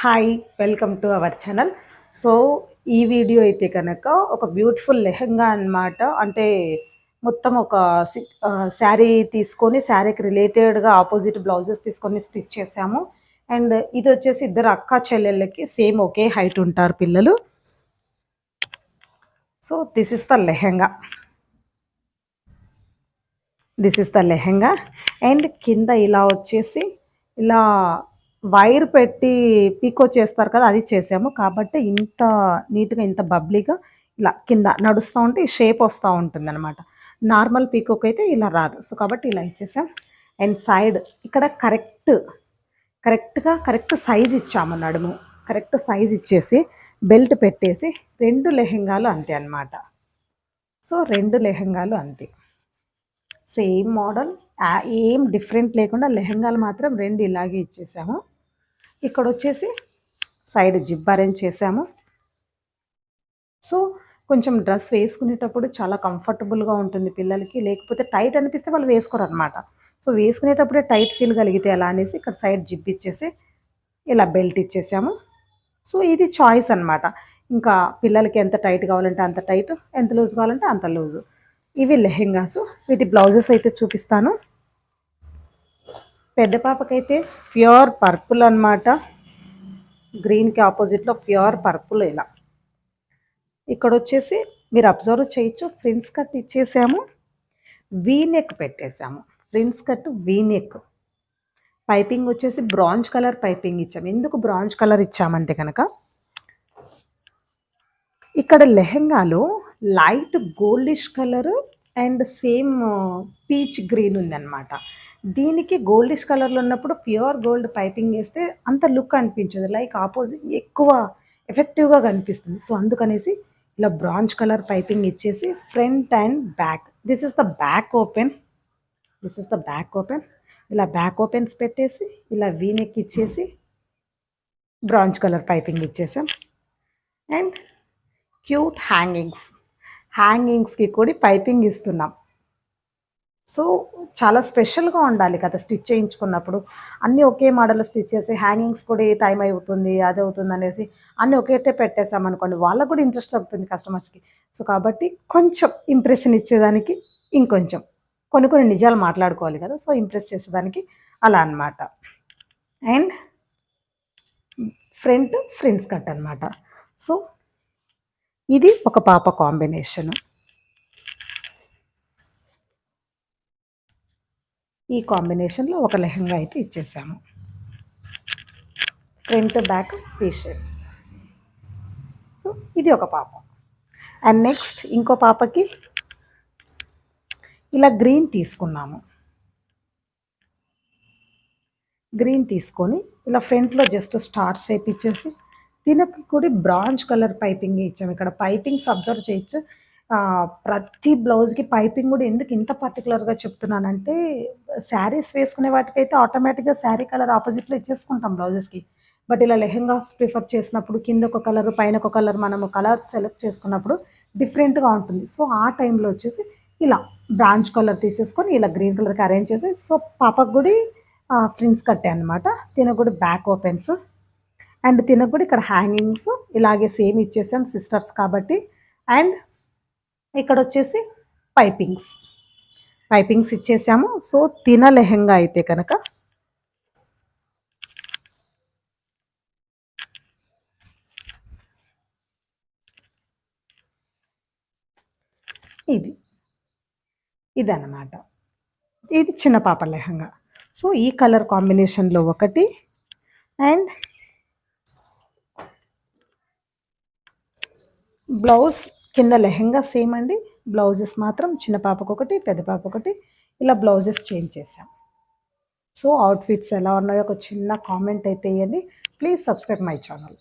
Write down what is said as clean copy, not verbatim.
Hi welcome to our channel. So ఈ video అయితే కనుక ఒక బ్యూటిఫుల్ లెహంగా అన్నమాట. అంటే మొత్తం ఒక శారీ తీసుకొని శారీకి రిలేటెడ్గా ఆపోజిట్ బ్లౌజెస్ తీసుకొని స్టిచ్ చేసాము. అండ్ ఇది వచ్చేసి ఇద్దరు అక్క చెల్లెళ్ళకి సేమ్ ఒకే హైట్ ఉంటారు పిల్లలు. So this is the lehenga. And కింద ఇలా వచ్చేసి ఇలా వైర్ పెట్టి పీకో చేస్తారు కదా, అది చేసాము. కాబట్టి ఇంత నీట్గా ఇంత బబ్లీగా ఇలా కింద నడుస్తూ ఉంటే ఈ షేప్ వస్తూ ఉంటుంది అనమాట. నార్మల్ పీకోక్ అయితే ఇలా రాదు. సో కాబట్టి ఇలా ఇచ్చేసాం. అండ్ సైడ్ ఇక్కడ కరెక్ట్ సైజ్ ఇచ్చాము. నడుము కరెక్ట్ సైజ్ ఇచ్చేసి బెల్ట్ పెట్టేసి రెండు లెహంగాలు అంతే అనమాట. సో రెండు లెహంగాలు అంతే, సేమ్ మోడల్, ఏం డిఫరెంట్ లేకుండా లెహంగాలు మాత్రం రెండు ఇలాగే ఇచ్చేసాము. ఇక్కడ వచ్చేసి సైడ్ జిప్ అరేంజ్ చేసాము. సో కొంచెం డ్రెస్ వేసుకునేటప్పుడు చాలా కంఫర్టబుల్గా ఉంటుంది పిల్లలకి. లేకపోతే టైట్ అనిపిస్తే వాళ్ళు వేసుకోరు అనమాట. సో వేసుకునేటప్పుడే టైట్ ఫీల్ కలిగితే ఎలా అనేసి ఇక్కడ సైడ్ జిప్ ఇచ్చేసి ఇలా బెల్ట్ ఇచ్చేసాము. సో ఇది చాయిస్ అనమాట. ఇంకా పిల్లలకి ఎంత టైట్ కావాలంటే అంత టైట్, ఎంత లూజ్ కావాలంటే అంత లూజు. ఇవి లెహెంగాస్. వీటి బ్లౌజెస్ అయితే చూపిస్తాను. పెద్ద పాపకైతే ప్యూర్ పర్పుల్ అనమాట. గ్రీన్కి ఆపోజిట్లో ప్యూర్ పర్పుల్. ఇలా ఇక్కడ వచ్చేసి మీరు అబ్జర్వ్ చేయొచ్చు, ఫ్రిన్స్ కట్ ఇచ్చేసాము, వీనెక్ పెట్టేసాము. Prince cut V neck. పైపింగ్ వచ్చేసి బ్రాంజ్ కలర్ పైపింగ్ ఇచ్చాము. ఎందుకు బ్రాంజ్ కలర్ ఇచ్చామంటే కనుక ఇక్కడ లెహెంగాలో light goldish colour and same peach green ఉందన్నమాట. దీనికి గోల్డిష్ కలర్లో ఉన్నప్పుడు ప్యూర్ గోల్డ్ పైపింగ్ వేస్తే అంత లుక్ అనిపించదు, లైక్ ఆపోజిట్ ఎక్కువ ఎఫెక్టివ్గా కనిపిస్తుంది. సో అందుకనేసి ఇలా బ్రాంజ్ కలర్ పైపింగ్ ఇచ్చేసి front and back. This is the back open. ఇలా బ్యాక్ ఓపెన్స్ పెట్టేసి ఇలా వీనెక్ ఇచ్చేసి బ్రాంజ్ కలర్ పైపింగ్ ఇచ్చేసాం. అండ్ క్యూట్ హ్యాంగింగ్స్కి కూడా పైపింగ్ ఇస్తున్నాం. సో చాలా స్పెషల్గా ఉండాలి కదా స్టిచ్ చేయించుకున్నప్పుడు. అన్నీ ఒకే మోడల్లో స్టిచ్ చేసి హ్యాంగింగ్స్ కూడా టైం అవుతుంది, అది అవుతుంది అనేసి అన్నీ ఒకేటే పెట్టేసామనుకోండి, వాళ్ళకు కూడా ఇంట్రెస్ట్ అవుతుంది కస్టమర్స్కి. సో కాబట్టి కొంచెం ఇంప్రెషన్ ఇచ్చేదానికి ఇంకొంచెం కొన్ని నిజాలు మాట్లాడుకోవాలి కదా, సో ఇంప్రెస్ చేసేదానికి అలా అనమాట. అండ్ ఫ్రంట్ ఫ్రిన్స్ కట్ అనమాట. సో ఇది ఒక పాప కాంబినేషను. ఈ కాంబినేషన్లో ఒక లెహంగా అయితే ఇచ్చేసాము. ఫ్రంట్ బ్యాక్ పీషర్ట్. సో ఇది ఒక పాప. అండ్ నెక్స్ట్ ఇంకో పాపకి ఇలా గ్రీన్ తీసుకున్నాము. గ్రీన్ తీసుకొని ఇలా ఫ్రంట్లో జస్ట్ స్టార్ షేప్ ఇచ్చేసి దీనికి కూడా బ్రాంజ్ కలర్ పైపింగ్ ఇచ్చాము. ఇక్కడ పైపింగ్స్ అబ్జర్వ్ చేయొచ్చు. ప్రతి బ్లౌజ్కి పైపింగ్ కూడా ఎందుకు ఇంత పర్టికులర్గా చెప్తున్నానంటే, శారీస్ వేసుకునే వాటికైతే ఆటోమేటిక్గా శారీ కలర్ ఆపోజిట్లో ఇచ్చేసుకుంటాం బ్లౌజెస్కి. బట్ ఇలా లెహెంగాస్ ప్రిఫర్ చేసినప్పుడు కింద ఒక కలర్ పైన ఒక కలర్ మనము కలర్ సెలెక్ట్ చేసుకున్నప్పుడు డిఫరెంట్గా ఉంటుంది. సో ఆ టైంలో వచ్చేసి ఇలా బ్రాంజ్ కలర్ తీసేసుకొని ఇలా గ్రీన్ కలర్కి అరేంజ్ చేసి, సో పాపకు కూడా ఫ్రిన్స్ కట్టే అనమాట. తినకు కూడా బ్యాక్ ఓపెన్స్ అండ్ తినకు కూడా ఇక్కడ హ్యాంగింగ్స్ ఇలాగే సేమ్ ఇచ్చేసాం, సిస్టర్స్ కాబట్టి. అండ్ ఇక్కడ వచ్చేసి పైపింగ్స్ ఇచ్చేసాము. సో తిన లెహంగా అయితే కనుక ఇదన్నమాట. ఇది చిన్న పాప లెహంగా. సో ఈ కలర్ కాంబినేషన్లో ఒకటి. అండ్ బ్లౌజ్ కింద లెహంగా సేమ్ అండి, బ్లౌజెస్ మాత్రం చిన్న పాపకు ఒకటి పెద్ద పాప ఒకటి ఇలా బ్లౌజెస్ చేంజ్ చేసాం. సో అవుట్ఫిట్స్ ఎలా ఉన్నాయో ఒక చిన్న కామెంట్ అయితే ఇవ్వండి. Please subscribe my channel.